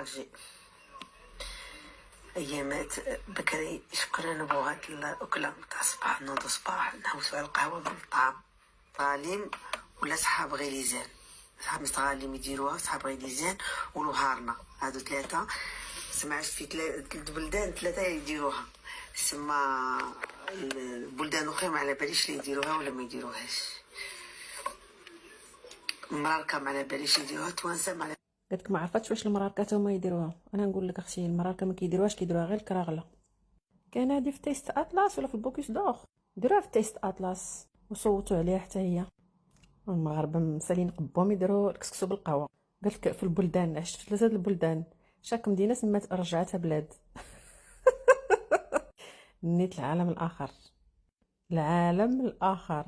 الجي ايامات بكري. شكرا نبوغات الاكله تاع الصباح، نوض الصباح نحوسو على القهوه بالطعام طالين ولا صحاب غليزان، صحاب مستغالين يديروها، صحاب غليزان ونهارنا هادو ثلاثه. سمعت في ثلاث بلدان ثلاثه يديروها، سما البلدان اخرى ما على باليش اللي يديروها ولا ما يديروهاش. مراركه ما على باليش يديروها، توانسه ما على قالت لك ما عرفتش واش المراركات هما يديروها. انا نقول لك اختي المراركه ما كيديروهاش، كيديروها غير الكراغله. كاين هادي في تيست اطلس ولا في البوكيس دور، ديروها في تيست اطلس وصوتوا عليها حتى هي. المغاربه مسالين قبهم يديروا الكسكسو بالقهوه. قالت لك في البلدان، عشت في 3 البلدان، شاك مدينه سمات رجعتها بلاد. نيت العالم الاخر، العالم الاخر.